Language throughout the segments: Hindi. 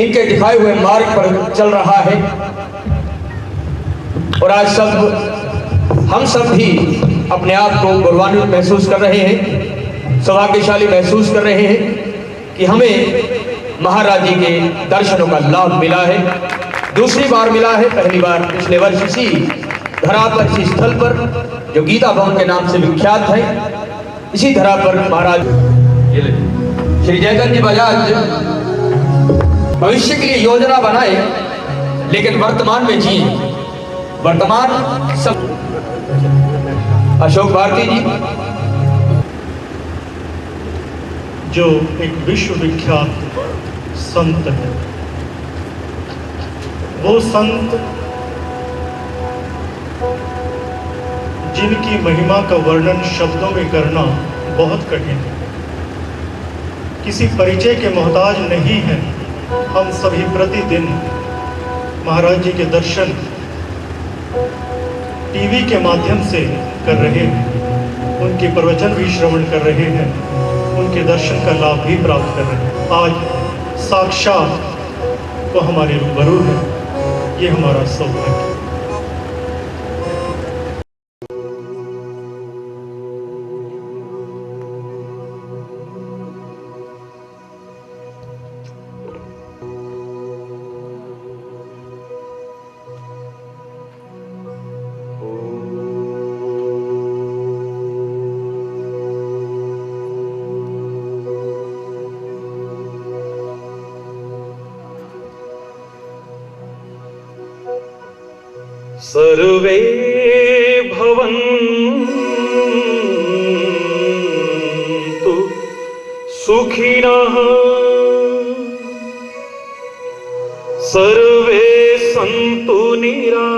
इनके दिखाए हुए मार्ग पर चल रहा है। और आज हम सब भी अपने आप को गौरवान्वित महसूस कर रहे हैं, सौभाग्यशाली महसूस कर रहे हैं कि हमें महाराज जी के दर्शनों का लाभ मिला है। दूसरी बार मिला है, पहली बार पिछले वर्ष इसी धरा पर, इसी स्थल पर जो गीता भवन के नाम से विख्यात है, इसी धरा पर महाराज श्री जयगंज जी बजाज भविष्य के लिए योजना बनाए, लेकिन वर्तमान में जिए। वर्तमान सब अशोक भारती जी जो एक विश्वविख्यात संत है, वो संत जिनकी महिमा का वर्णन शब्दों में करना बहुत कठिन है, किसी परिचय के मोहताज नहीं है। हम सभी प्रतिदिन महाराज जी के दर्शन टीवी के माध्यम से कर रहे हैं, उनके प्रवचन भी श्रवण कर रहे हैं, उनके दर्शन का लाभ भी प्राप्त कर रहे हैं। आज साक्षात वो हमारे रूबरू है, ये हमारा सौभाग्य है। सर्वे भवन्तु सुखिनः सर्वे सन्तु निरामयाः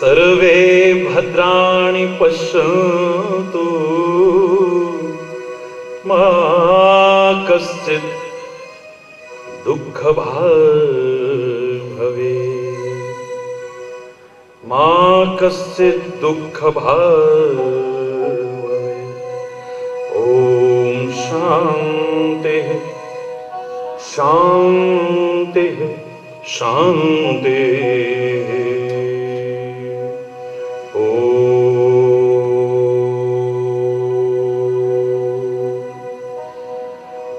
सर्वे भद्राणि पश्यन्तु मा कश्चित् दुःख भाग् भवेत् मा कश्चित् दुःख भाग् भवेत्। ॐ शान्तिः शान्तिः शान्तिः।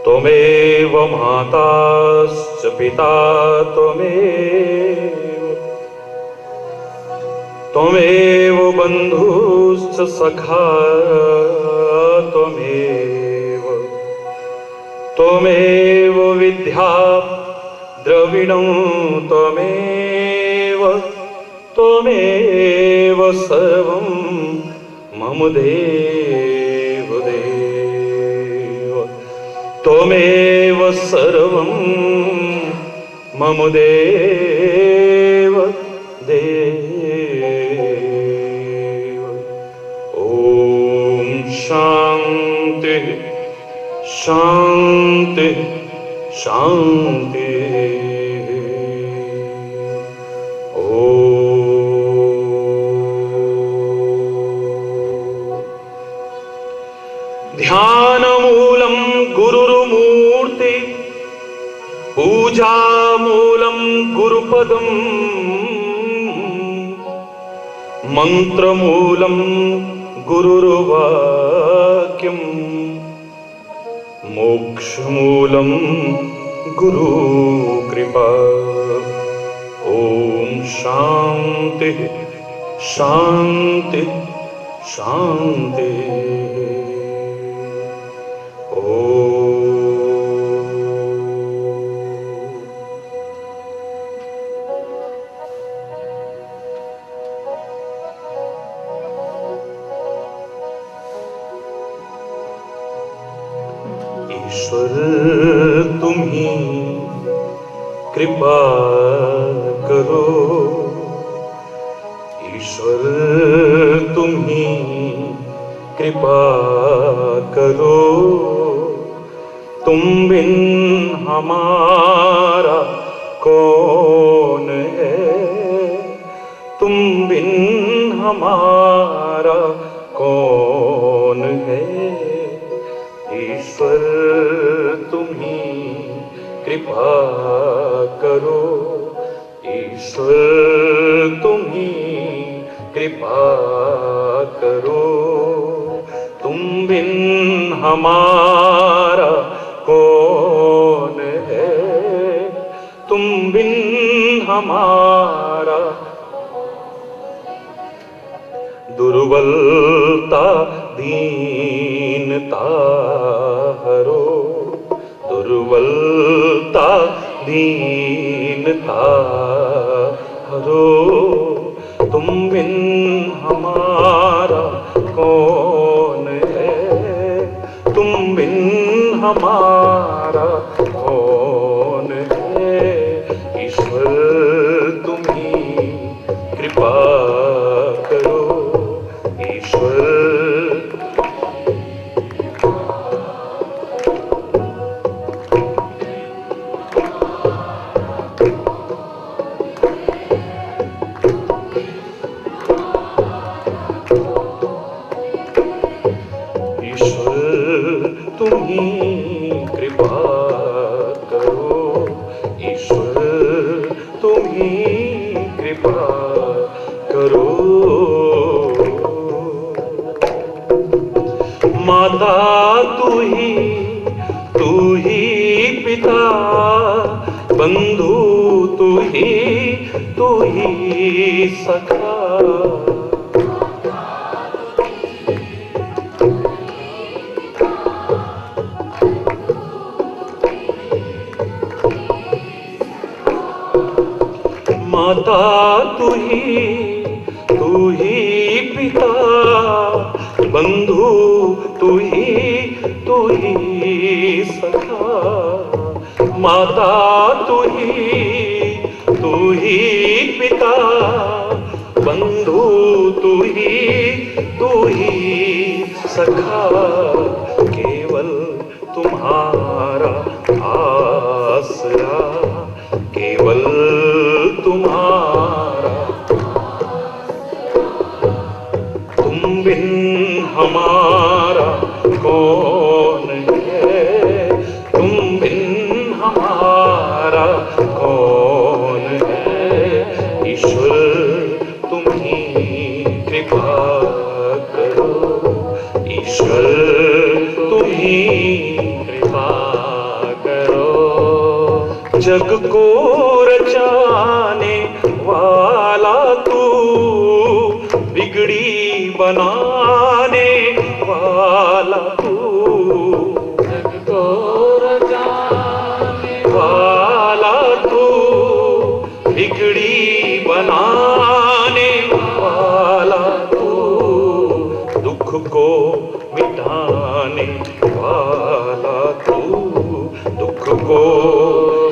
त्वमेव माताश्च पिता त्वमेव बन्धुश्च सखा त्वमेव विद्या द्रविणं त्वमेव सर्वं मम देव देव त्वमेव सर्वं मम देव देव। ॐ शान्तिः शान्तिः शान्तिः। ध्यानमूलं गुरुर्मूर्ति पूजामूलं गुरुपदम् मन्त्रमूलं गुरुर्वाक्यम् मोक्षमूलं गुरुकृपा। ॐ शान्तिः शान्तिः शान्तिः। ईश्वर तुम्ही कृपा करो, ईश्वर तुम्ही कृपा करो, तुम बिन हमारा कौन है, तुम बिन हमारा कौन है। ईश्वर तुम्ही कृपा करो, ईश्वर तुम्ही कृपा करो। तुम बिन हमारा कौन है, तुम बिन हमारा। दुर्बलता दीनता हरो, दुर्बलता दीनता हरो। तुम बिन हमारा कौन है, तुम बिन हमारा कौन है। ईश्वर तुम्ही कृपा करो, ईश्वर। तुम्ही कृपा करो, ईश्वर तुम्ही कृपा करो। माता तू ही पिता, बंधु तू ही सखा। माता तू ही पिता, बंधु तू ही सखा। माता तू ही पिता, बंधु तू ही सखा। केवल तुम्हारा आसरा, केवल तुम्हारा। तुम बिन हमारा कौन है, तुम बिन हमारा कौन है। ईश्वर तुम्ही कृपा करो, ईश्वर तुम्ही कृपा करो। जग को रचाने वाला तू, बिगड़ी बनाने वाला तू। जग को रचाने वाला तू, बिगड़ी बनाने वाला तू। दुख को मिटाने वाला तू, दुख को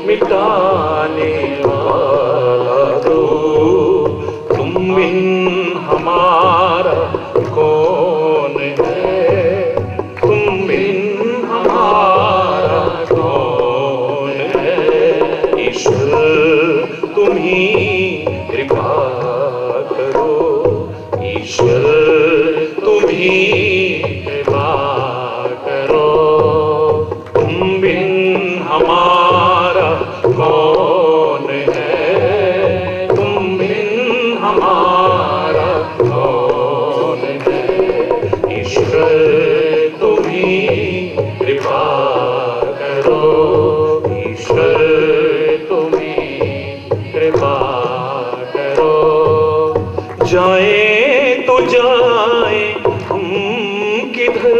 मिटाने वाला तू। तुम बिन हमारा कौन है, तुम बिन हमारा कौन है। ईश्वर तुम्ही कृपा करो, ईश्वर तुम्ही कृपा करो। तुम बिन हमारा कौन है, तुम बिन हमारा कौन है। ईश्वर तुम्ही कृपा करो, ईश्वर तुम्ही कृपा करो। जाए तो जाए हम किधर,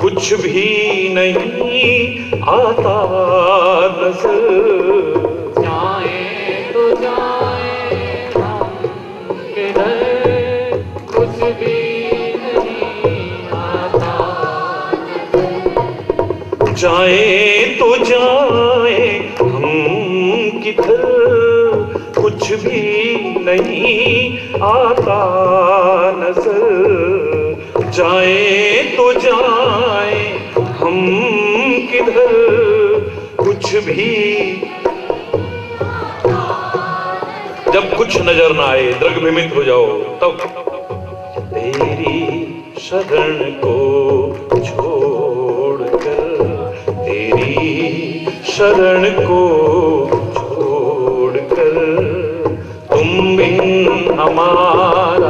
कुछ भी नहीं आता नजर। जाए तो जाए हम किधर, कुछ भी नहीं आता नजर। जाए तो जाए हम किधर, कुछ भी नहीं आता नजर। जाए तो जाए हम किधर, कुछ भी। जब कुछ नजर ना आए, दृग्भ्रमित हो जाओ, तब तेरी शरण को छोड़ शरण को छोड़कर तुम बिन हमारा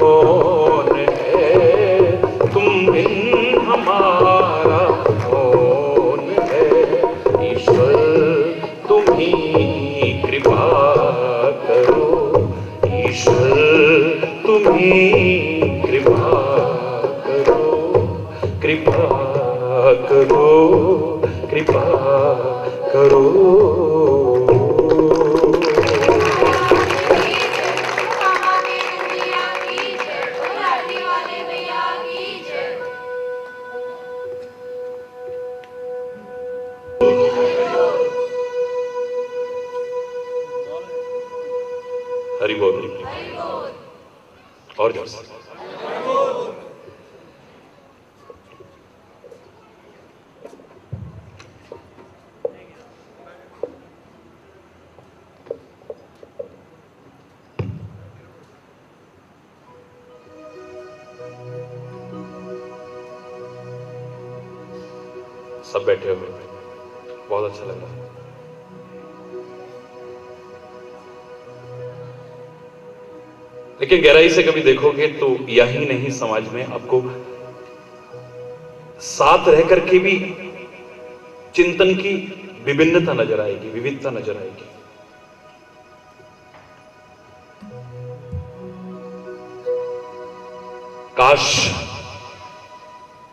कौन है, तुम बिन हमारा कौन है। ईश्वर तुम ही कृपा करो, ईश्वर तुम ही कृपा करो, कृपा करो, कृपा करो। हरि बोल। और जोर से। सब बैठे हुए, बहुत अच्छा लगा। लेकिन गहराई से कभी देखोगे तो यही नहीं, समाज में आपको साथ रह करके भी चिंतन की विभिन्नता नजर आएगी, विविधता नजर आएगी। काश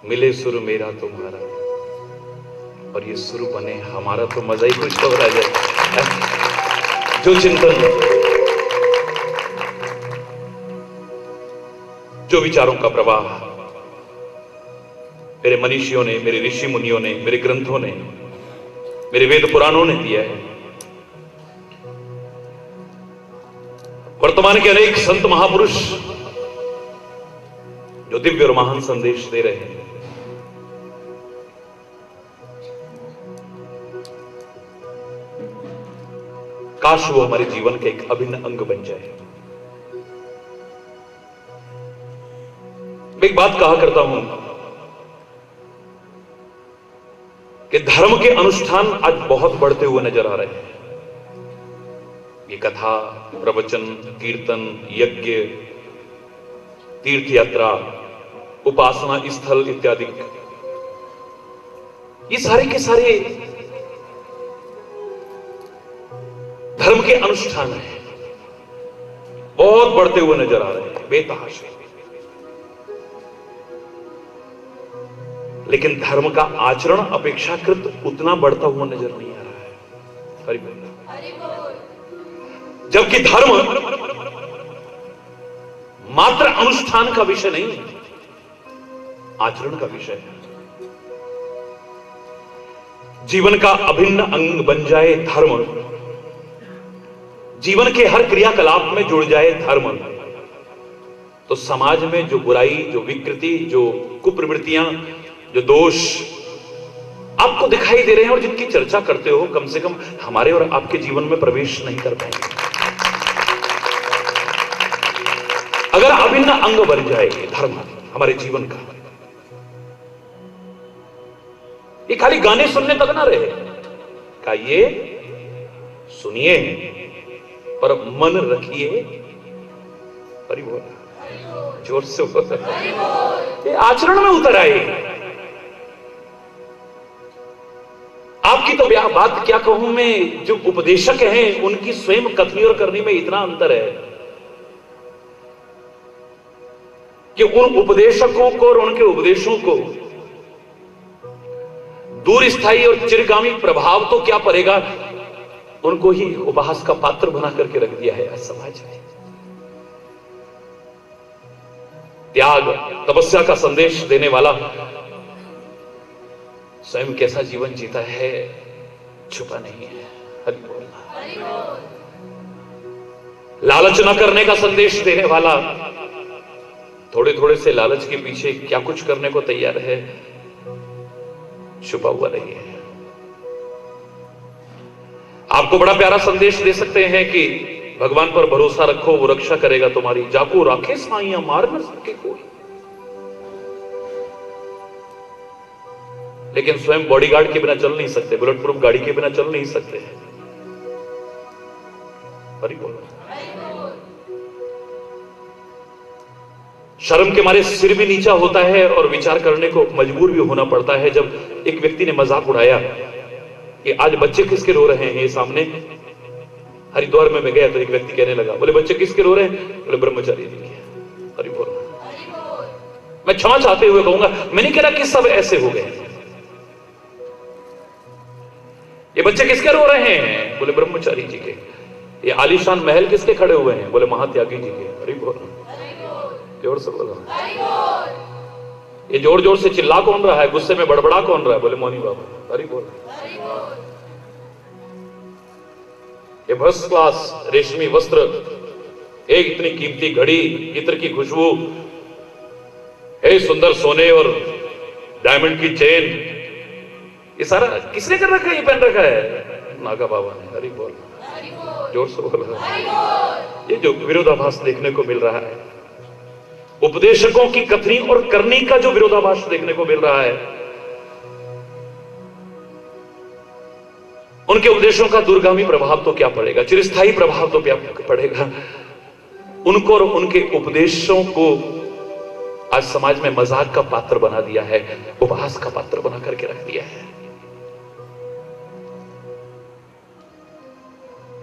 मिले सुर मेरा तुम्हारा, और ये सुर बने हमारा, तो मजा ही कुछ और आ जाए। जो चिंतन, जो विचारों का प्रवाह मेरे मनीषियों ने, मेरे ऋषि मुनियों ने, मेरे ग्रंथों ने, मेरे वेद पुराणों ने दिया है, वर्तमान के अनेक संत महापुरुष जो दिव्य और महान संदेश दे रहे हैं, काश वो हमारे जीवन का एक अभिन्न अंग बन जाए। मैं एक बात कहा करता हूं कि धर्म के अनुष्ठान आज बहुत बढ़ते हुए नजर आ रहे हैं। ये कथा, प्रवचन, कीर्तन, यज्ञ, तीर्थ यात्रा, उपासना स्थल इत्यादि, ये सारे के सारे धर्म के अनुष्ठान हैं, बहुत बढ़ते हुए नजर आ रहे हैं, बेतहाशा। लेकिन धर्म का आचरण अपेक्षाकृत उतना बढ़ता हुआ नजर नहीं आ रहा है। हरि बोल। जबकि धर्म मात्र अनुष्ठान का विषय नहीं है, आचरण का विषय है। जीवन का अभिन्न अंग बन जाए धर्म, जीवन के हर क्रियाकलाप में जुड़ जाए धर्म, तो समाज में जो बुराई, जो विकृति, जो कुप्रवृत्तियां, जो दोष आपको दिखाई दे रहे हैं और जिनकी चर्चा करते हो, कम से कम हमारे और आपके जीवन में प्रवेश नहीं कर पाएंगे। अगर अभिन्न अंग बन जाए धर्म हमारे जीवन का, ये खाली गाने सुनने तक ना रहे, का ये सुनिए पर मन रखिए। हरि बोल, जोर से बोल, ये आचरण में उतर आए। आपकी तो बात क्या कहूं मैं, जो उपदेशक हैं उनकी स्वयं कथनी और करनी में इतना अंतर है कि उन उपदेशकों को और उनके उपदेशों को दूर स्थायी और चिरगामी प्रभाव तो क्या पड़ेगा, उनको ही उपहास का पात्र बना करके रख दिया है समाज में। त्याग, तपस्या का संदेश देने वाला स्वयं कैसा जीवन जीता है छुपा नहीं है। हरि बोल। लालच न करने का संदेश देने वाला थोड़े थोड़े से लालच के पीछे क्या कुछ करने को तैयार है, छुपा हुआ नहीं है। आपको बड़ा प्यारा संदेश दे सकते हैं कि भगवान पर भरोसा रखो, वो रक्षा करेगा तुम्हारी। जाको राखे साइया मार न सके कोई। लेकिन स्वयं बॉडीगार्ड के बिना चल नहीं सकते, बुलेट प्रूफ गाड़ी के बिना चल नहीं सकते। हरि बोल। शर्म के मारे सिर भी नीचा होता है और विचार करने को मजबूर भी होना पड़ता है। जब एक व्यक्ति ने मजाक उड़ाया कि आज बच्चे किसके रो रहे हैं, ये सामने हरिद्वार में मैं गया तो एक व्यक्ति कहने लगा, बोले बच्चे किसके रो रहे हैं? बोले ब्रह्मचारी जी के। हरि बोल। मैं क्षमा चाहते हुए कहूंगा, मैंने कह रहा कि सब ऐसे हो गए। ये बच्चे किसके रो रहे हैं? बोले ब्रह्मचारी जी के। ये आलीशान महल किसके खड़े हुए हैं? बोले महात्यागी जी के। हरि बोल। जोर से बोलो। ये जोर जोर से चिल्ला कौन रहा है? गुस्से में बड़बड़ा कौन रहा है? बोले मौनी बाबा। हरि बोल। ये फर्स्ट क्लास रेशमी वस्त्र, एक इतनी कीमती घड़ी, इत्र की खुशबू, एक सुंदर सोने और डायमंड की चेन, ये सारा किसने कर रखा है? ये पहन रखा है नागा बाबा ने। हरि बोल। जोर से बोलो। ये जो विरोधाभास देखने को मिल रहा है, उपदेशकों की कथनी और करनी का जो विरोधाभास देखने को मिल रहा है, उनके उपदेशों का दूरगामी प्रभाव तो क्या पड़ेगा, चिरस्थायी प्रभाव तो क्या पड़ेगा। उनको और उनके उपदेशों को आज समाज में मजाक का पात्र बना दिया है, उपहास का पात्र बना करके रख दिया है।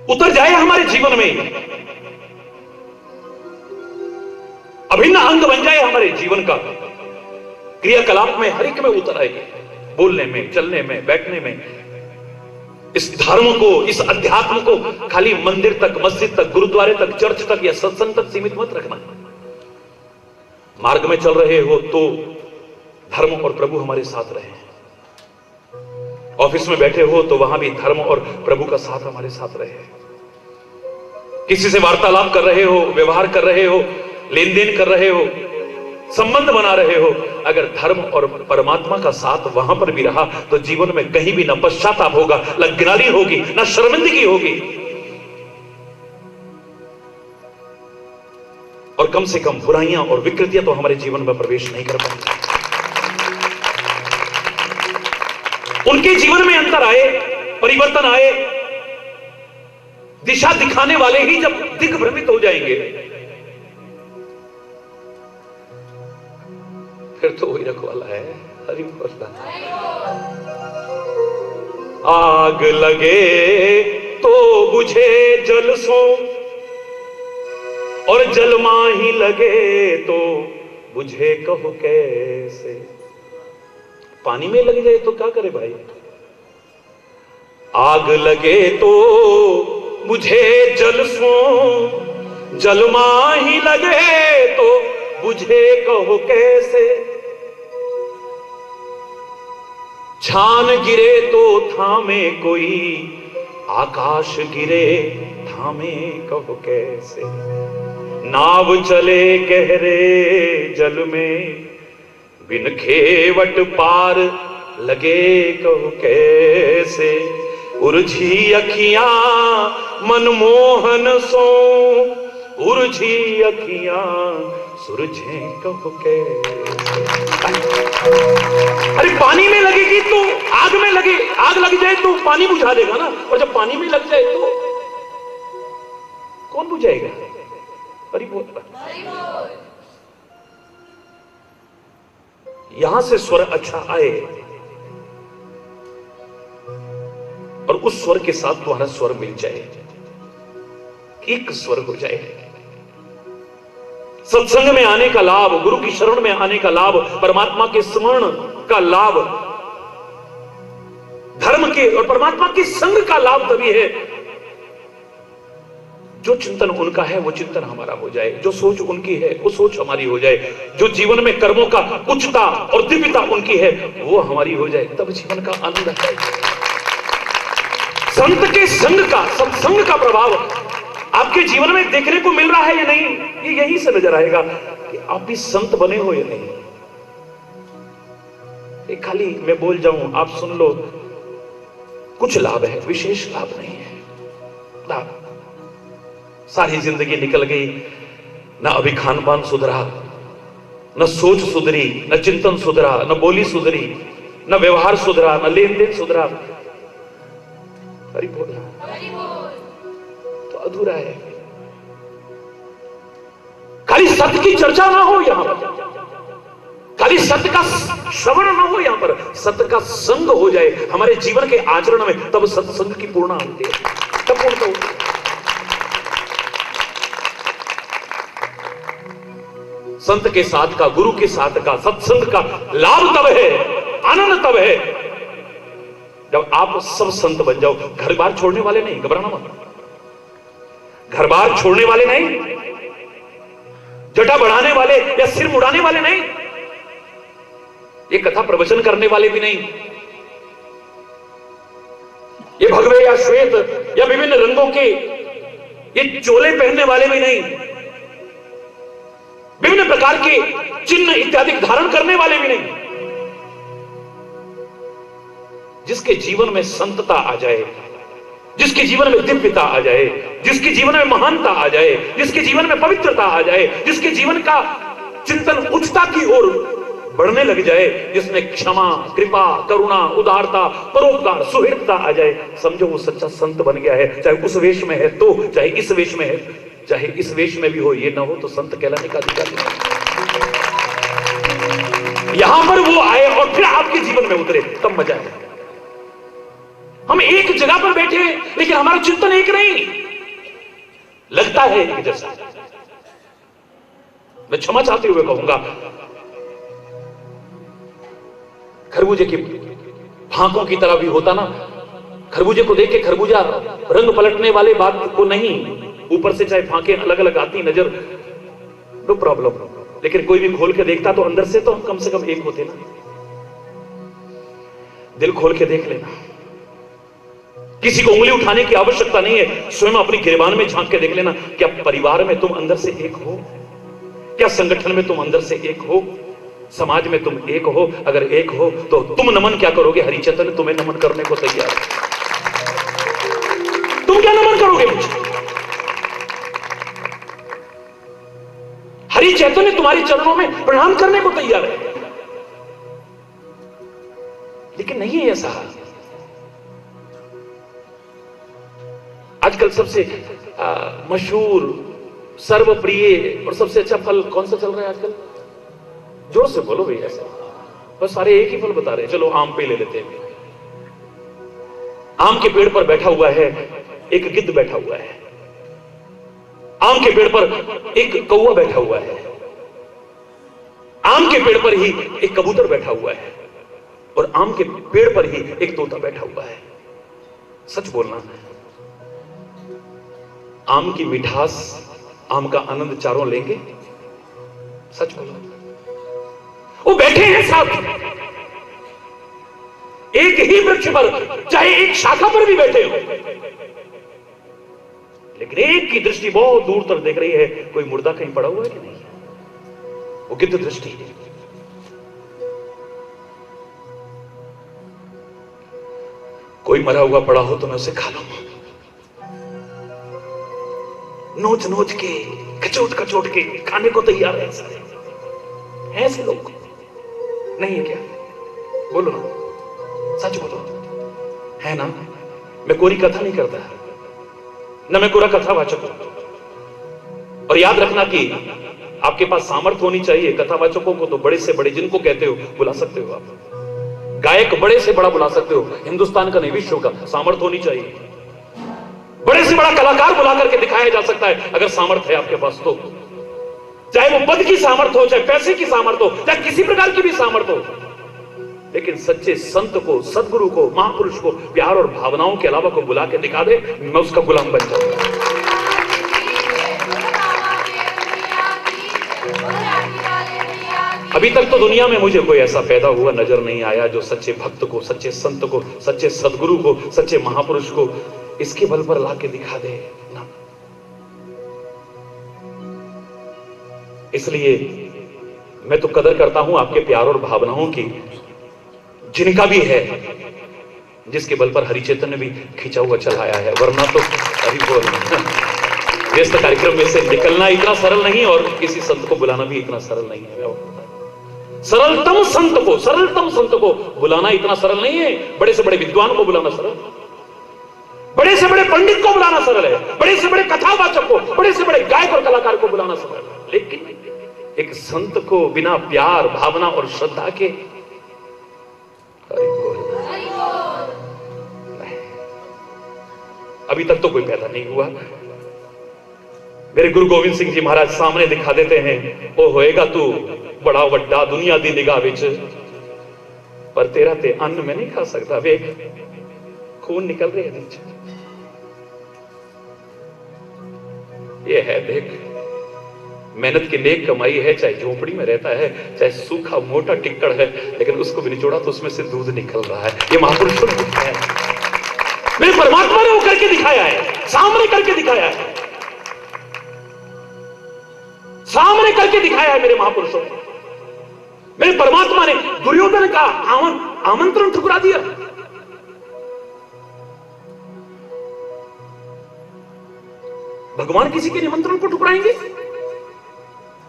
उतर जाए हमारे जीवन में, अभिन्न अंग बन जाए हमारे जीवन का, क्रियाकलाप में हर एक में उतर आए, बोलने में, चलने में, बैठने में। इस धर्म को, इस अध्यात्म को खाली मंदिर तक, मस्जिद तक, गुरुद्वारे तक, चर्च तक या सत्संग तक सीमित मत रखना। मार्ग में चल रहे हो तो धर्म और प्रभु हमारे साथ रहे। ऑफिस में बैठे हो तो वहां भी धर्म और प्रभु का साथ हमारे साथ रहे। किसी से वार्तालाप कर रहे हो, व्यवहार कर रहे हो, लेन देन कर रहे हो, संबंध बना रहे हो, अगर धर्म और परमात्मा का साथ वहां पर भी रहा तो जीवन में कहीं भी न पश्चाताप होगा, न गिनानी होगी, न शर्मिंदगी होगी, और कम से कम बुराइयां और विकृतियां तो हमारे जीवन में प्रवेश नहीं कर पाएंगी। उनके जीवन में अंतर आए, परिवर्तन आए, दिशा दिखाने वाले ही जब दिग्भ्रमित हो जाएंगे, फिर तो वही रखवाला है। हरि बोल। आग लगे तो बुझे जल सो, और जल माही लगे तो बुझे कहो कैसे। पानी में लग जाए तो क्या करे भाई? आग लगे तो बुझे जल सो, जल माही लगे तो बुझे कहो कैसे। छान गिरे तो थामे कोई, आकाश गिरे थामे कहो कैसे। नाव चले गहरे जल में, बिन खेवट पार लगे कहो कैसे। उलझी अखियां मनमोहन सो, उलझी अखियां सुरझे कहो कैसे। अरे पानी में लगेगी तो आग में लगे, आग लग जाए तो पानी बुझा देगा ना, और जब पानी में लग जाए तो कौन बुझाएगा? अरे बोल। यहां से स्वर अच्छा आए और उस स्वर के साथ तुम्हारा स्वर मिल जाए, एक स्वर हो जाए। सत्संग में आने का लाभ, गुरु की शरण में आने का लाभ, परमात्मा के स्मरण का लाभ, धर्म के और परमात्मा के संग का लाभ तभी है जो चिंतन उनका है वो चिंतन हमारा हो जाए, जो सोच उनकी है वो सोच हमारी हो जाए, जो जीवन में कर्मों का उच्चता और दिव्यता उनकी है वो हमारी हो जाए, तब जीवन का आनंद है। संत के संग का, सत्संग का प्रभाव आपके जीवन में देखने को मिल रहा है या नहीं, ये यहीं से नजर आएगा कि आप भी संत बने हो या नहीं। एक खाली मैं बोल जाऊं आप सुन लो, कुछ लाभ है, विशेष लाभ नहीं है। लाभ सारी जिंदगी निकल गई, ना अभी खान पान सुधरा, न सोच सुधरी, न चिंतन सुधरा, न बोली सुधरी, न व्यवहार सुधरा, न लेन देन सुधरा, हरि बोल तो अधूरा है। खाली सत्य की चर्चा ना हो यहां पर, खाली सत्य का श्रवण ना हो यहां पर, सत्य का संग हो जाए हमारे जीवन के आचरण में, तब सत्संग की पूर्णा होती है, तब पूर्ण होती है। संत के साथ का, गुरु के साथ का, सत्संग का लाभ तब है, आनंद तब है जब आप सब संत बन जाओ। घर बार छोड़ने वाले नहीं, घबराना मत। घर बार छोड़ने वाले नहीं, जटा बढ़ाने वाले या सिर मुड़ाने वाले नहीं, ये कथा प्रवचन करने वाले भी नहीं, ये भगवे या श्वेत या विभिन्न रंगों के ये चोले पहनने वाले भी नहीं, विभिन्न प्रकार के चिन्ह इत्यादि धारण करने वाले भी नहीं। जिसके जीवन में संतता आ जाए, जिसके जीवन में दिव्यता आ जाए, जिसके जीवन में महानता आ जाए, जिसके जीवन में पवित्रता आ जाए, जिसके जीवन का चिंतन उच्चता की ओर बढ़ने लग जाए, जिसमें क्षमा, कृपा, करुणा, उदारता, परोपकार, सुहृदता आ जाए, समझो वो सच्चा संत बन गया है। चाहे उस वेश में है तो, चाहे इस वेश में है, चाहे इस वेश में भी हो, ये ना हो तो संत कहलाने का अधिकार नहीं। यहां पर वो आए और फिर आपके जीवन में उतरे, तब मजा है। हम एक जगह पर बैठे हैं लेकिन हमारा चिंतन एक नहीं, लगता है एक जैसा। मैं क्षमा चाहते हुए कहूंगा, खरबूजे की फांकों की तरह भी होता ना, खरबूजे को देख के खरबूजा रंग पलटने वाले बात को नहीं, ऊपर से चाहे फांकें अलग अलग आती नजर, नो प्रॉब्लम, लेकिन कोई भी खोल के देखता तो अंदर से तो हम कम से कम एक होते ना। दिल खोल के देख लेना, किसी को उंगली उठाने की आवश्यकता नहीं है, स्वयं अपनी गिरबान में झांक के देख लेना, क्या परिवार में तुम अंदर से एक हो? क्या संगठन में तुम अंदर से एक हो? समाज में तुम एक हो? अगर एक हो तो तुम नमन क्या करोगे? हरि चैतन्य तुम्हें नमन करने को तैयार है। तुम क्या नमन करोगे मुझे? हरि चैतन्य तुम्हारे चरणों में प्रणाम करने को तैयार है, लेकिन नहीं है ऐसा। आजकल सबसे मशहूर, सर्वप्रिय और सबसे अच्छा फल कौन सा चल रहा है आजकल? जोर से बोलो भैया, ऐसा बस सारे एक ही फल बता रहे हैं। चलो आम पे ले लेते हैं। आम के पेड़ पर बैठा हुआ है एक गिद्ध, बैठा हुआ है। आम के पेड़ पर एक कौवा बैठा हुआ है। आम के पेड़ पर ही एक कबूतर बैठा हुआ है, और आम के पेड़ पर ही एक तोता बैठा हुआ है। सच बोलना, आम की मिठास, आम का आनंद चारों लेंगे? सच बोलो। वो बैठे हैं साथ, एक ही वृक्ष पर, चाहे एक शाखा पर भी बैठे हो, लेकिन एक की दृष्टि बहुत दूर तक देख रही है, कोई मुर्दा कहीं पड़ा हुआ है कि नहीं। वो गिद्ध दृष्टि है। कोई मरा हुआ पड़ा हो तो मैं उसे खा लूंगा, नोच नोच के, कचोट कचोट के खाने को तैयार है। ऐसे लोग नहीं है क्या? बोलो ना, सच बोलो, है ना? मैं कोरी कथा नहीं करता, न मैं कोरा कथावाचक हूं। और याद रखना कि आपके पास सामर्थ्य होनी चाहिए। कथावाचकों को तो बड़े से बड़े जिनको कहते हो बुला सकते हो आप, गायक बड़े से बड़ा बुला सकते हो, हिंदुस्तान का नहीं विश्व का सामर्थ्य होनी चाहिए। बड़े से बड़ा कलाकार बुला करके दिखाया जा सकता है अगर सामर्थ्य है आपके पास तो, चाहे वो पद की सामर्थ्य हो, चाहे पैसे की सामर्थ्य हो, चाहे किसी प्रकार की भी सामर्थ्य हो, लेकिन सच्चे संत को, सदगुरु को, महापुरुष को प्यार और भावनाओं के अलावा को बुला के दिखा दे, मैं उसका गुलाम बन जाऊंगा। अभी तक तो दुनिया में मुझे कोई ऐसा पैदा हुआ नजर नहीं आया जो सच्चे भक्त को, सच्चे संत को, सच्चे सदगुरु को, सच्चे महापुरुष को इसके बल पर ला के दिखा दे ना। इसलिए मैं तो कदर करता हूं आपके प्यार और भावनाओं की, जिनका भी है, जिसके बल पर हरि चैतन्य भी खींचा हुआ चला आया है, वरना तो हरि बोल व्यस्त कार्यक्रम में से निकलना इतना सरल नहीं, और किसी संत को बुलाना भी इतना सरल नहीं है। सरलतम संत को बुलाना इतना सरल नहीं है। बड़े से बड़े विद्वान को बुलाना सरल, बड़े से बड़े पंडित को बुलाना सरल है, बड़े से बड़े कथावाचक को, बड़े से बड़े गायक और कलाकार को बुलाना सरल है, लेकिन एक संत को बिना प्यार, भावना और श्रद्धा के अभी तक तो कोई पैदा नहीं हुआ। मेरे गुरु गोविंद सिंह जी महाराज सामने दिखा देते हैं, वो होएगा तू बड़ा वड्डा दुनिया दी निगाह विच, पर तेरा ते अन्न में नहीं खा सकता। वे खून निकल रहे हैं नीचे, ये है देख, मेहनत की नेक कमाई है, चाहे झोपड़ी में रहता है, चाहे सूखा मोटा टिक्कड़ है, लेकिन उसको भी निचोड़ा तो उसमें से दूध निकल रहा है। ये महापुरुषों ने दिखाया है, मेरे परमात्मा ने वो करके दिखाया है, सामने करके दिखाया है, सामने करके दिखाया है मेरे महापुरुषों ने। मेरे परमात्मा ने दुर्योधन का आमंत्रण ठुकरा दिया। भगवान किसी के निमंत्रण को ठुकराएंगे?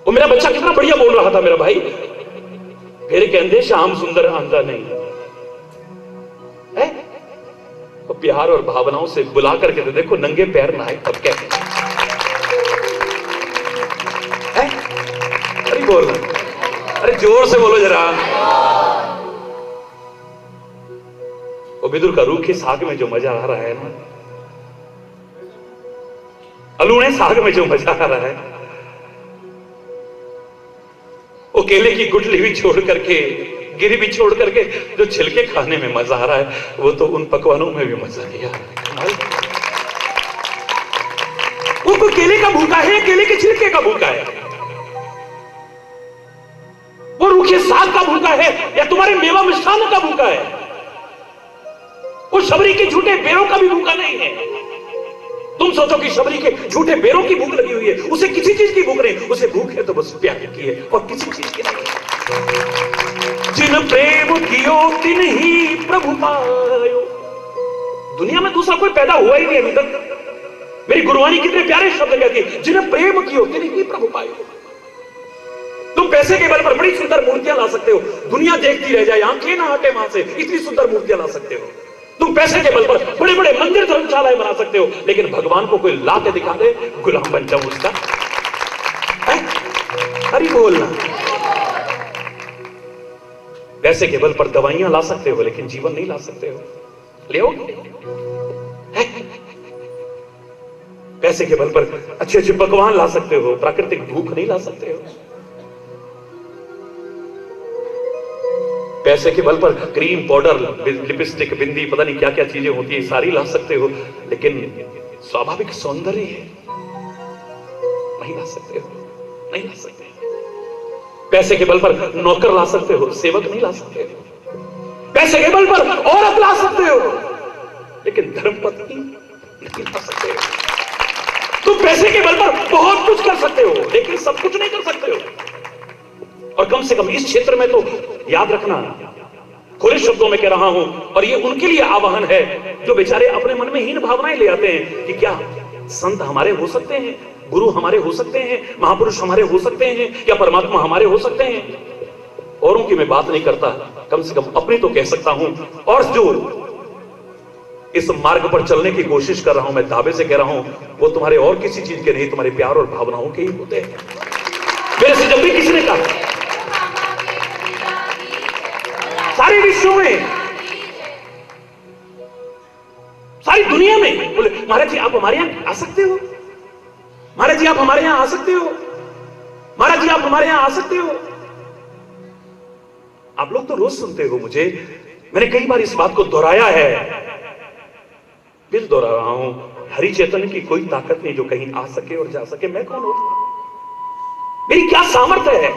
वो मेरा बच्चा कितना बढ़िया बोल रहा था मेरा भाई, फिर कहते श्याम सुंदर आंदा नहीं है। तो प्यार और भावनाओं से बुला करके तो देखो, नंगे पैर नहाए तब कहते हैं। अरे बोल, अरे जोर से बोलो जरा। वो विदुर का रूखे साग में जो मजा आ रहा है ना, अलूने साग में जो मजा आ रहा है, वो केले की गुठली भी छोड़ करके, गिरी भी छोड़ करके जो छिलके खाने में मजा आ रहा है, वो तो उन पकवानों में भी मजा नहीं आ रहा है। वो कोई केले का भूखा है, केले के छिलके का भूखा है, वो रूखे साग का भूखा है, या तुम्हारे मेवा मिष्ठान का भूखा है। वो शबरी के झूठे बेरों का भी भूखा नहीं है। तुम सोचो कि शबरी के झूठे बेरों की भूख लगी हुई है, उसे किसी चीज की भूख नहीं, उसे भूख है तो बस प्यार की है और किसी चीज की नहीं। जिन प्रेम कियो तिन ही प्रभु पायो। दुनिया में दूसरा कोई पैदा हुआ ही नहीं अभी तक। मेरी गुरुवाणी कितने प्यारे शब्द कहती है, जिन प्रेम कियो तिन ही प्रभु पायो। तुम पैसे के बल पर बड़ी सुंदर मूर्तियां ला सकते हो, दुनिया देखती रह जाए, आंखें ना हटे वहां से, इतनी सुंदर मूर्तियां ला सकते हो। तुम पैसे के बल पर बड़े बड़े मंदिर धर्मशालाएं बना सकते हो, लेकिन भगवान को कोई ला के दिखा दे, गुलाम बन जाओ उसका। हरि बोलना। पैसे के बल पर दवाइयां ला सकते हो, लेकिन जीवन नहीं ला सकते हो। ले पैसे के बल पर अच्छे अच्छे पकवान ला सकते हो, प्राकृतिक भूख नहीं ला सकते हो। पैसे के बल पर क्रीम, पाउडर, लिपस्टिक, बिंदी, पता नहीं क्या क्या चीजें होती है, सारी ला सकते हो, लेकिन स्वाभाविक सौंदर्य नहीं ला सकते हो, नहीं ला सकते। पैसे के बल पर नौकर ला सकते हो, सेवक नहीं ला सकते हो। पैसे के बल पर औरत ला सकते हो, लेकिन धर्मपत्नी नहीं ला सकते हो। तुम पैसे के बल पर बहुत कुछ कर सकते हो, लेकिन सब कुछ नहीं कर सकते हो। और कम से कम इस क्षेत्र में तो याद रखना, खुले शब्दों में कह रहा हूं, और ये उनके लिए आह्वान है जो बेचारे अपने मन में हीन भावनाएं ले आते हैं कि क्या संत हमारे हो सकते हैं, गुरु हमारे हो सकते हैं, महापुरुष हमारे हो सकते हैं, क्या परमात्मा हमारे हो सकते हैं। औरों की मैं बात नहीं करता, कम से कम अपनी तो कह सकता हूं। और जो इस मार्ग पर चलने की कोशिश कर रहा हूं, मैं दावे से कह रहा हूं, वो तुम्हारे और किसी चीज के नहीं, तुम्हारे प्यार और भावनाओं के ही होते हैं। मेरे से जब भी किसी ने कहा सारे विश्व में, सारी दुनिया में, बोले महाराज जी आप हमारे यहां आ सकते हो, महाराज जी आप हमारे यहां आ सकते हो, महाराज जी आप हमारे यहां आ सकते हो। आप लोग तो रोज सुनते हो मुझे, मैंने कई बार इस बात को दोहराया है, फिर दोहरा रहा हूं। हरि चैतन्य की कोई ताकत नहीं जो कहीं आ सके और जा सके। मैं कौन हूं? मेरी क्या सामर्थ्य है?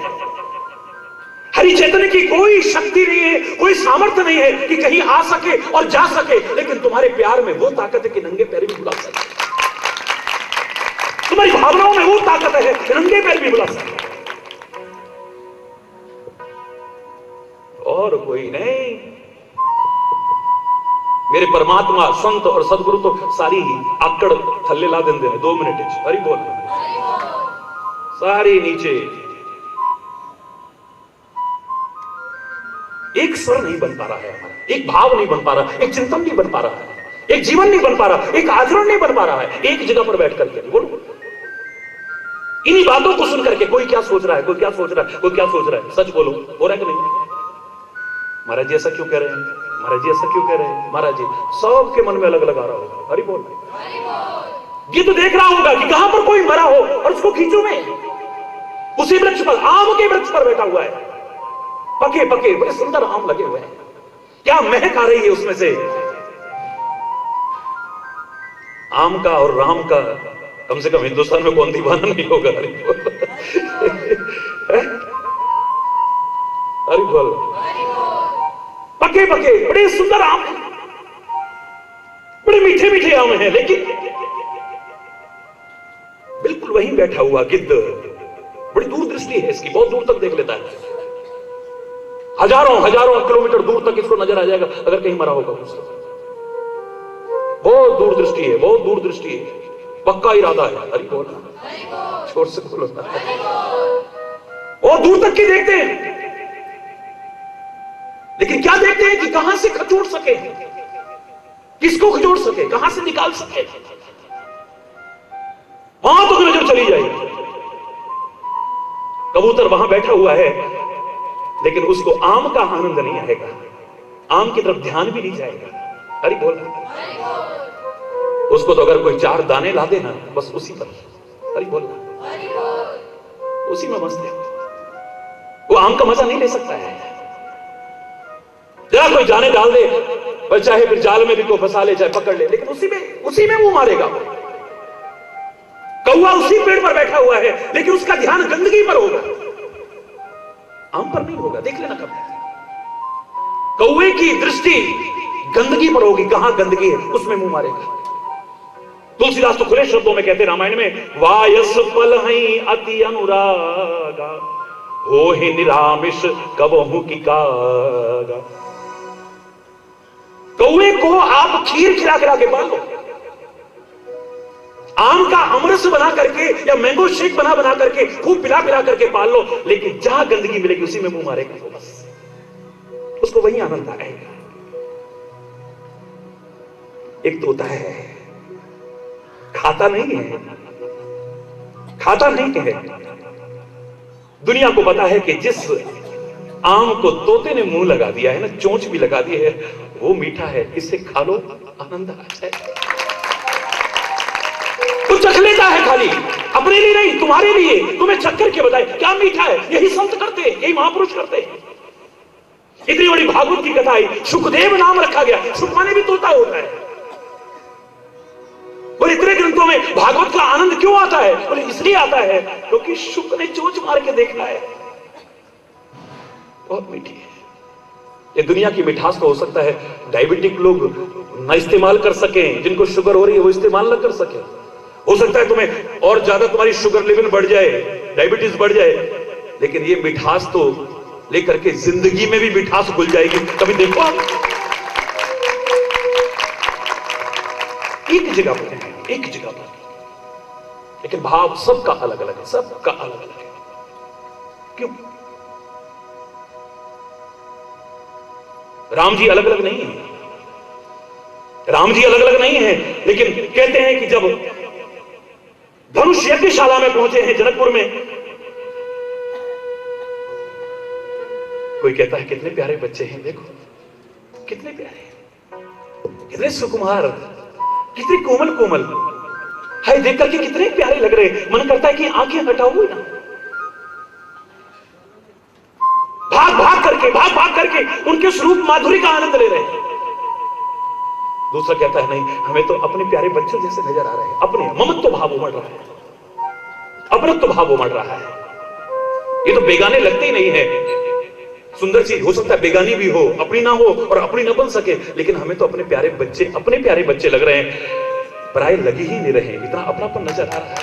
हरि चैतन्य की कोई शक्ति नहीं है, कोई सामर्थ्य नहीं है कि कहीं आ सके और जा सके, लेकिन तुम्हारे प्यार में वो ताकत है कि नंगे पैर भी बुला सके। तुम्हारी भावनाओं में वो ताकत है कि नंगे पैर भी बुला सके, और कोई नहीं। मेरे परमात्मा, संत और सदगुरु तो सारी आकड़ थल्ले ला देंगे 2 मिनट। हरि बोल। सारी नीचे एक स्वर नहीं बन पा रहा है हमारा, एक भाव नहीं बन पा रहा, एक चिंतन नहीं बन पा रहा है, एक जीवन नहीं बन पा रहा, एक आचरण नहीं बन पा रहा है, एक जगह पर बैठ करके। बोलो, इन्हीं बातों को सुन करके कोई क्या सोच रहा है, कोई क्या सोच रहा है, कोई क्या सोच रहा है, सच बोलो, हो रहा है कि नहीं? महाराज जी ऐसा क्यों कह रहे हैं, महाराज जी ऐसा क्यों कह रहे हैं, महाराज जी सबके मन में अलग अलग आ रहा होगा। हरि बोल। ये तो देख रहा होगा कि कहां पर कोई मरा हो और उसको खींचो में, उसी वृक्ष पर, आम के वृक्ष पर बैठा हुआ है, पके पके बड़े सुंदर आम लगे हुए हैं, क्या महक आ रही है उसमें से। आम का और राम का कम से कम हिंदुस्तान में कौन दीवाना नहीं होगा। हरि बोल। हरि बोल। पके पके बड़े सुंदर आम हैं, बड़े मीठे मीठे आम हैं, लेकिन बिल्कुल वहीं बैठा हुआ गिद्ध, बड़ी दूरदृष्टि है इसकी, बहुत दूर तक देख लेता है, हजारों हजारों किलोमीटर दूर तक इसको नजर आ जाएगा अगर कहीं मरा होगा कुछ। बहुत दूरदृष्टि है, बहुत दूरदृष्टि है, पक्का इरादा है। हरि बोल। छोड़ से बोलो। और दूर तक की देखते हैं, लेकिन क्या देखते हैं कि कहां से खचोड़ सके, किसको खचोड़ सके, कहां से निकाल सके, वहां तो नजर चली जाएगी। कबूतर वहां बैठा हुआ है, लेकिन उसको आम का आनंद नहीं आएगा, आम की तरफ ध्यान भी नहीं जाएगा। हरि बोल। उसको तो अगर कोई 4 दाने ला देना बस उसी पर, हरि बोल, उसी में मस्त है वो, आम का मजा नहीं ले सकता है। जरा कोई जाने डाल दे, पर चाहे फिर जाल में भी को फंसा ले, चाहे पकड़ ले, लेकिन उसी में वो मारेगा। कौवा उसी पेड़ पर बैठा हुआ है, लेकिन उसका ध्यान गंदगी पर होगा, आम पर नहीं होगा। देख लेना कब कौवे की दृष्टि गंदगी पर होगी, कहां गंदगी है उसमें मुंह मारेगा। तुलसीदास तो खुले शब्दों में कहते रामायण में, वायस पल हई अति अनुरागा, हो ही निरामिष कबहू की कागा। कौवे को आप खीर खिला खिला के पाल लो, आम का अमरस बना करके या मैंगो शेक बना बना करके खूब पिला पिला करके पाल लो, लेकिन जहां गंदगी मिलेगी उसी में मुंह मारेगा वो, बस उसको वही आनंद आएगा। एक तोता है, खाता नहीं है, खाता नहीं है। दुनिया को पता है कि जिस आम को तोते ने मुंह लगा दिया है ना, चोंच भी लगा दी है, वो मीठा है, इससे खा लो आनंद आ जाए। कुछ चख लेता है खाली, अपने लिए नहीं, तुम्हारे लिए, तुम्हें चख करके बताए क्या मीठा है। यही संत करते हैं, यही महापुरुष करते हैं। इतनी बड़ी भागवत की कथा आई, सुखदेव नाम रखा गया, सुख माने भी तोता होता है। बोले इतने ग्रंथों में भागवत का आनंद क्यों आता है? बोले इसलिए आता है क्योंकि शुक ने चोंच मार के देखा है, बहुत मीठी है। ये दुनिया की मिठास तो हो सकता है डायबिटिक लोग ना इस्तेमाल कर सके, जिनको शुगर हो रही है वो इस्तेमाल ना कर सके। हो सकता है तुम्हें और ज्यादा तुम्हारी शुगर लेवल बढ़ जाए, डायबिटीज बढ़ जाए, लेकिन ये मिठास तो लेकर के जिंदगी में भी मिठास घुल जाएगी। कभी देखो आप एक जगह पर, एक जगह पर, लेकिन भाव सबका अलग अलग है, सबका अलग अलग है। क्यों? राम जी अलग अलग नहीं है, राम जी अलग अलग नहीं है, लेकिन कहते हैं कि जब धनुष यज्ञशाला में पहुंचे हैं जनकपुर में, कोई कहता है कितने प्यारे बच्चे हैं, देखो कितने प्यारे, कितने सुकुमार, कितने कोमल कोमल, हाय देख करके कितने प्यारे लग रहे। मन करता है कि आंखें हटाओ ना, भाग भाग करके उनके स्वरूप माधुरी का आनंद ले रहे हैं। दूसरा कहता है नहीं, हमें तो अपने प्यारे बच्चों जैसे नजर आ रहे हैं, अपने ममत्व भाव उमड़ रहा है, अपनत्व भाव उमड़ रहा है। ये तो बेगाने लगते ही नहीं है। सुंदर चीज हो सकता है बेगानी भी हो, अपनी ना हो और अपनी ना बन सके, लेकिन हमें तो अपने प्यारे बच्चे लग रहे हैं, पराये लगी ही नहीं रहे, इतना अपनापन नजर आ रहा है।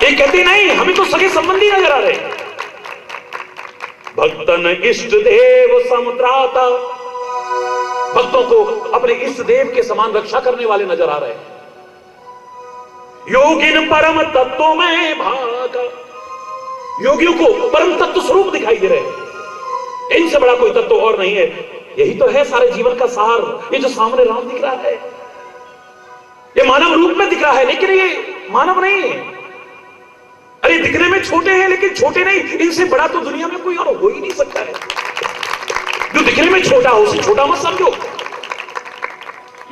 ये कहते नहीं, हमें तो सगे संबंधी नजर आ रहे हैं। भक्तन इष्ट देव समत्राता, भक्तों को अपने इष्ट देव के समान रक्षा करने वाले नजर आ रहे हैं। योगिन परम तत्वों में भागा, योगियों को परम तत्व स्वरूप दिखाई दे रहे हैं। इन इनसे बड़ा कोई तत्व और नहीं है। यही तो है सारे जीवन का सार। ये जो सामने राम दिख रहा है, ये मानव रूप में दिख रहा है, लेकिन ये मानव नहीं है। अरे दिखने में छोटे हैं लेकिन छोटे नहीं, इनसे बड़ा तो दुनिया में कोई और हो ही नहीं सकता है। जो दिखने में छोटा हो उसे छोटा मत समझो।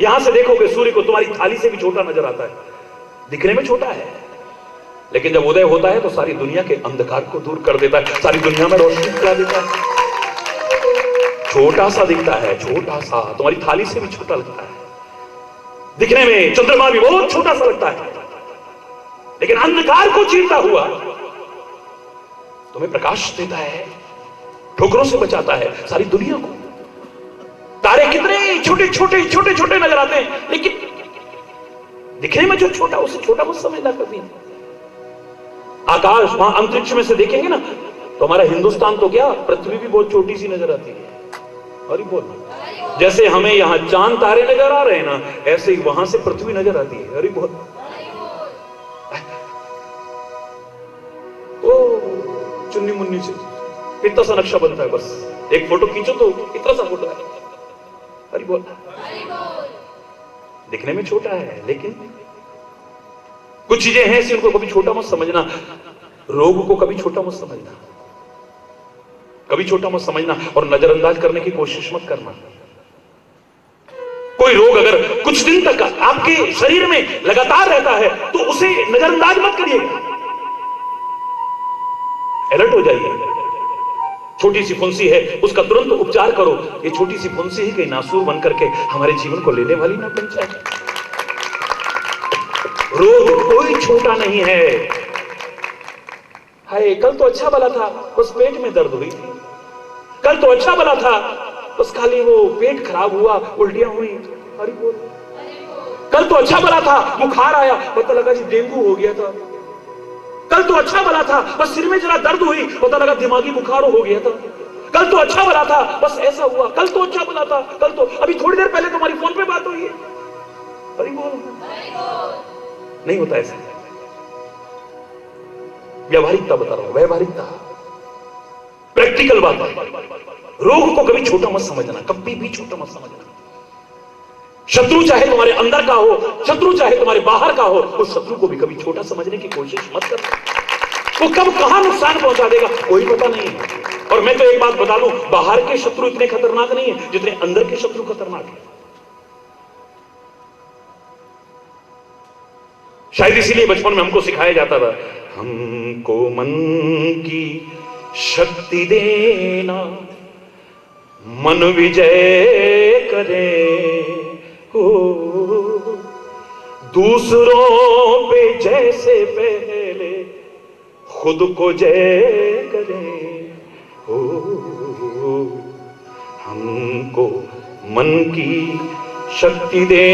यहां से देखोगे सूर्य को, तुम्हारी थाली से भी छोटा नजर आता है, दिखने में छोटा है, लेकिन जब उदय होता है तो सारी दुनिया के अंधकार को दूर कर देता है, सारी दुनिया में रोशनी फैला देता है। छोटा सा दिखता है, छोटा सा, तुम्हारी थाली से भी छोटा लगता है। दिखने में चंद्रमा भी बहुत छोटा सा लगता है, लेकिन अंधकार को चीरता हुआ तुम्हें प्रकाश देता है, ठोकरों से बचाता है सारी दुनिया को। तारे कितने छोटे छोटे छोटे छोटे नजर आते हैं, लेकिन दिखने में जो छोटा उसे छोटा मत समझना कभी। आकाश वहां अंतरिक्ष में से देखेंगे ना तो हमारा हिंदुस्तान तो क्या, पृथ्वी भी बहुत छोटी सी नजर आती है। अरे बोल, जैसे हमें यहां चांद तारे नजर आ रहे हैं ना, ऐसे ही वहां से पृथ्वी नजर आती है। अरे बोल, ओ चुन्नी मुन्नी से इतना सा नक्शा बनता है, बस एक फोटो खींचो तो इतना सा फोटो है। अरे बोल, दिखने में छोटा है, लेकिन कुछ चीजें हैं ऐसी, उनको कभी छोटा मत समझना। रोग को कभी छोटा मत समझना, कभी छोटा मत समझना, और नजरअंदाज करने की कोशिश मत करना। कोई रोग अगर कुछ दिन तक आपके शरीर में लगातार रहता है तो उसे नजरअंदाज मत करिएगा, अलर्ट हो जाइए। छोटी सी फुंसी है, उसका तुरंत उपचार करो। ये छोटी सी फुंसी ही कहीं नासूर बन करके हमारे जीवन को लेने वाली ना बन जाए। रोग कोई छोटा नहीं है। हाय, कल तो अच्छा भला था, बस पेट में दर्द हुई थी। कल तो अच्छा भला था, बस खाली वो पेट खराब हुआ, उल्टियां हुई। अरे बोल, कल तो अच्छा भला था, बुखार आया, पता लगा जी डेंगू हो गया था। कल तो अच्छा भला था, बस सिर में जरा दर्द हुई, पता लगा दिमागी बुखार हो गया था। कल तो अच्छा भला था, बस ऐसा हुआ। कल तो अच्छा भला था, कल तो अभी थोड़ी देर पहले तुम्हारी फोन पे बात हुई है। अरे बोल, नहीं होता ऐसा। व्यावहारिकता बता रहा हूं, व्यावहारिकता, प्रैक्टिकल बात। रोग को कभी छोटा मत समझना, कभी भी छोटा मत समझना। शत्रु चाहे तुम्हारे अंदर का हो, शत्रु चाहे तुम्हारे बाहर का हो, उस शत्रु को भी कभी छोटा समझने की कोशिश मत कर। वो कब कहां नुकसान पहुंचा देगा कोई पता नहीं है। और मैं तो एक बात बता दूं, बाहर के शत्रु इतने खतरनाक नहीं है जितने अंदर के शत्रु खतरनाक है। शायद इसीलिए बचपन में हमको सिखाया जाता था, हमको मन की शक्ति देना, मन विजय करे हो, दूसरों पे जैसे पहले खुद को जय करे हो। हमको मन की शक्ति दे